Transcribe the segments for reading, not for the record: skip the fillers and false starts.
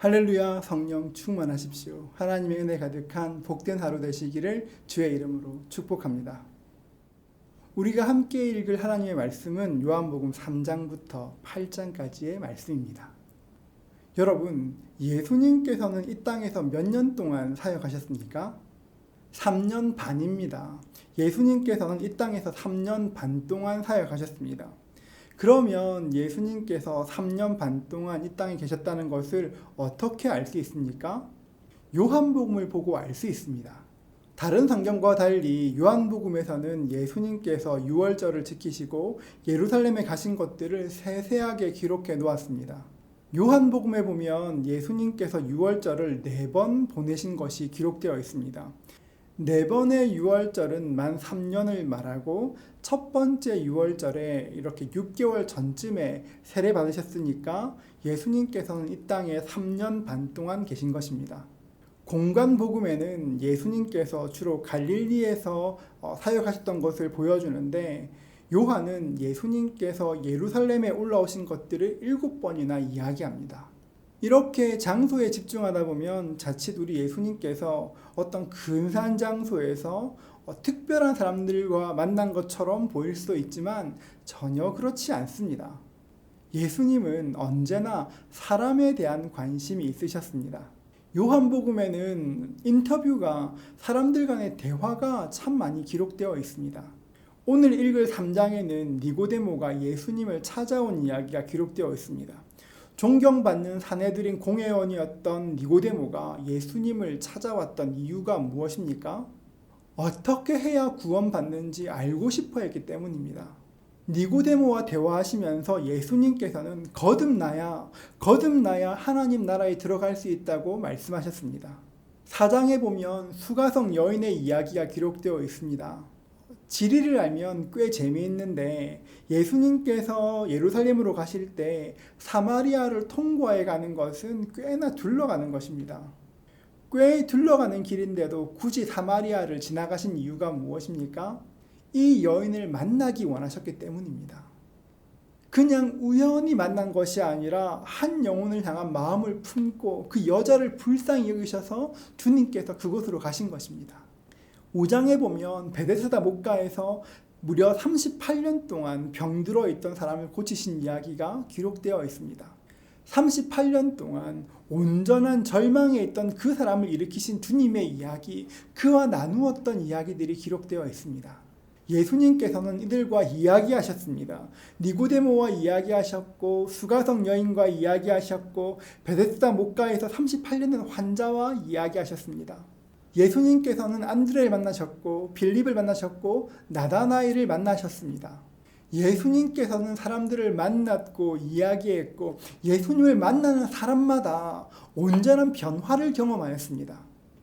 할렐루야. 성령 충만하십시오. 하나님의 은혜 가득한 복된 하루 되시기를 주의 이름으로 축복합니다. 우리가 함께 읽을 하나님의 말씀은 요한복음 3장부터 8장까지의 말씀입니다. 여러분, 예수님께서는 이 땅에서 몇 년 동안 사역하셨습니까? 3년 반입니다. 예수님께서는 이 땅에서 3년 반 동안 사역하셨습니다. 그러면 예수님께서 3년 반 동안 이 땅에 계셨다는 것을 어떻게 알 수 있습니까? 요한복음을 보고 알 수 있습니다. 다른 성경과 달리 요한복음에서는 예수님께서 유월절을 지키시고 예루살렘에 가신 것들을 세세하게 기록해 놓았습니다. 요한복음에 보면 예수님께서 유월절을 4번 보내신 것이 기록되어 있습니다. 4번의 유월절은 만 3년을 말하고 첫 번째 유월절에 이렇게 6개월 전쯤에 세례 받으셨으니까 예수님께서는 이 땅에 3년 반 동안 계신 것입니다. 공관복음에는 예수님께서 주로 갈릴리에서 사역하셨던 것을 보여주는데 요한은 예수님께서 예루살렘에 올라오신 것들을 7번이나 이야기합니다. 이렇게 장소에 집중하다 보면 자칫 우리 예수님께서 어떤 근사한 장소에서 특별한 사람들과 만난 것처럼 보일 수도 있지만 전혀 그렇지 않습니다. 예수님은 언제나 사람에 대한 관심이 있으셨습니다. 요한복음에는 인터뷰가 사람들 간의 대화가 참 많이 기록되어 있습니다. 오늘 읽을 3장에는 니고데모가 예수님을 찾아온 이야기가 기록되어 있습니다. 존경받는 사내들인 공회원이었던 니고데모가 예수님을 찾아왔던 이유가 무엇입니까? 어떻게 해야 구원받는지 알고 싶어 했기 때문입니다. 니고데모와 대화하시면서 예수님께서는 거듭나야 하나님 나라에 들어갈 수 있다고 말씀하셨습니다. 4장에 보면 수가성 여인의 이야기가 기록되어 있습니다. 지리를 알면 꽤 재미있는데 예수님께서 예루살렘으로 가실 때 사마리아를 통과해 가는 것은 꽤나 둘러가는 것입니다. 꽤 둘러가는 길인데도 굳이 사마리아를 지나가신 이유가 무엇입니까? 이 여인을 만나기 원하셨기 때문입니다. 그냥 우연히 만난 것이 아니라 한 영혼을 향한 마음을 품고 그 여자를 불쌍히 여기셔서 주님께서 그곳으로 가신 것입니다. 5장에 보면 베데스다 목가에서 무려 38년 동안 병들어 있던 사람을 고치신 이야기가 기록되어 있습니다. 38년 동안 온전한 절망에 있던 그 사람을 일으키신 주님의 이야기, 그와 나누었던 이야기들이 기록되어 있습니다. 예수님께서는 이들과 이야기하셨습니다. 니고데모와 이야기하셨고 수가성 여인과 이야기하셨고 베데스다 목가에서 38년 된 환자와 이야기하셨습니다. 예수님께서는 안드레를 만나셨고 빌립을 만나셨고 나다나엘을 만나셨습니다. 예수님께서는 사람들을 만났고 이야기했고 예수님을 만나는 사람마다 온전한 변화를 경험하였습니다.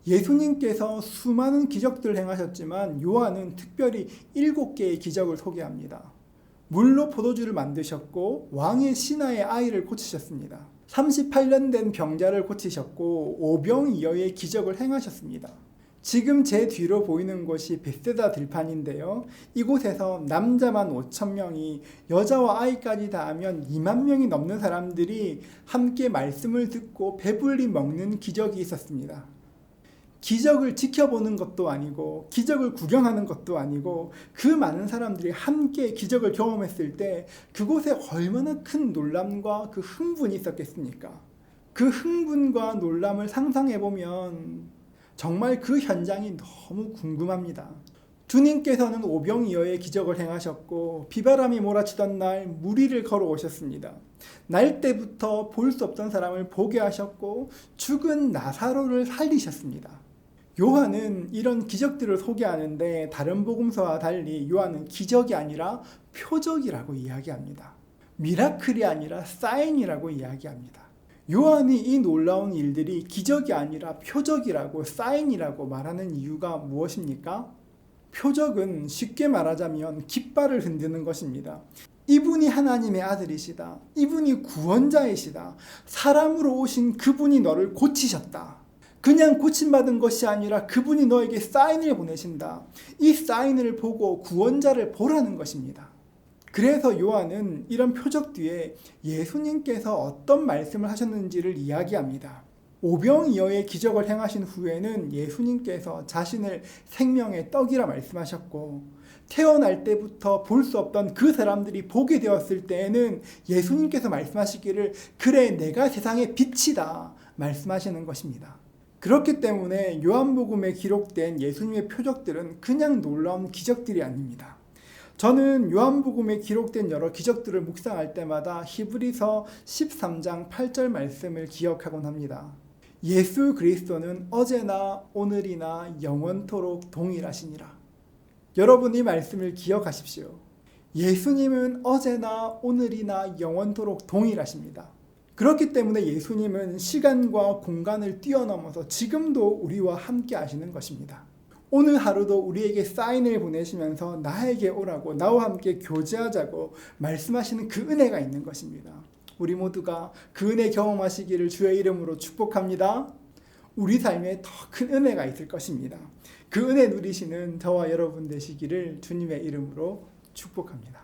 예수님께서 수많은 기적들을 행하셨지만 요한은 특별히 7개의 기적을 소개합니다. 물로 포도주를 만드셨고 왕의 신하의 아이를 고치셨습니다. 38년 된 병자를 고치셨고 오병이어의 기적을 행하셨습니다. 지금 제 뒤로 보이는 곳이 벳세다 들판인데요. 이곳에서 남자만 5,000명이 여자와 아이까지 다 하면 2만 명이 넘는 사람들이 함께 말씀을 듣고 배불리 먹는 기적이 있었습니다. 기적을 지켜보는 것도 아니고 기적을 구경하는 것도 아니고 그 많은 사람들이 함께 기적을 경험했을 때 그곳에 얼마나 큰 놀람과 그 흥분이 있었겠습니까? 그 흥분과 놀람을 상상해보면 정말 그 현장이 너무 궁금합니다. 주님께서는 오병이어의 기적을 행하셨고 비바람이 몰아치던 날 무리를 걸어오셨습니다. 날 때부터 볼 수 없던 사람을 보게 하셨고 죽은 나사로를 살리셨습니다. 요한은 이런 기적들을 소개하는데 다른 복음서와 달리 요한은 기적이 아니라 표적이라고 이야기합니다. 미라클이 아니라 사인이라고 이야기합니다. 요한이 이 놀라운 일들이 기적이 아니라 표적이라고 사인이라고 말하는 이유가 무엇입니까? 표적은 쉽게 말하자면 깃발을 흔드는 것입니다. 이분이 하나님의 아들이시다. 이분이 구원자이시다. 사람으로 오신 그분이 너를 고치셨다. 그냥 고침받은 것이 아니라 그분이 너에게 사인을 보내신다. 이 사인을 보고 구원자를 보라는 것입니다. 그래서 요한은 이런 표적 뒤에 예수님께서 어떤 말씀을 하셨는지를 이야기합니다. 오병이어의 기적을 행하신 후에는 예수님께서 자신을 생명의 떡이라 말씀하셨고, 태어날 때부터 볼 수 없던 그 사람들이 보게 되었을 때에는 예수님께서 말씀하시기를 그래 내가 세상의 빛이다 말씀하시는 것입니다. 그렇기 때문에 요한복음에 기록된 예수님의 표적들은 그냥 놀라운 기적들이 아닙니다. 저는 요한복음에 기록된 여러 기적들을 묵상할 때마다 히브리서 13장 8절 말씀을 기억하곤 합니다. 예수 그리스도는 어제나 오늘이나 영원토록 동일하시니라. 여러분 이 말씀을 기억하십시오. 예수님은 어제나 오늘이나 영원토록 동일하십니다. 그렇기 때문에 예수님은 시간과 공간을 뛰어넘어서 지금도 우리와 함께 하시는 것입니다. 오늘 하루도 우리에게 사인을 보내시면서 나에게 오라고 나와 함께 교제하자고 말씀하시는 그 은혜가 있는 것입니다. 우리 모두가 그 은혜 경험하시기를 주의 이름으로 축복합니다. 우리 삶에 더 큰 은혜가 있을 것입니다. 그 은혜 누리시는 저와 여러분 되시기를 주님의 이름으로 축복합니다.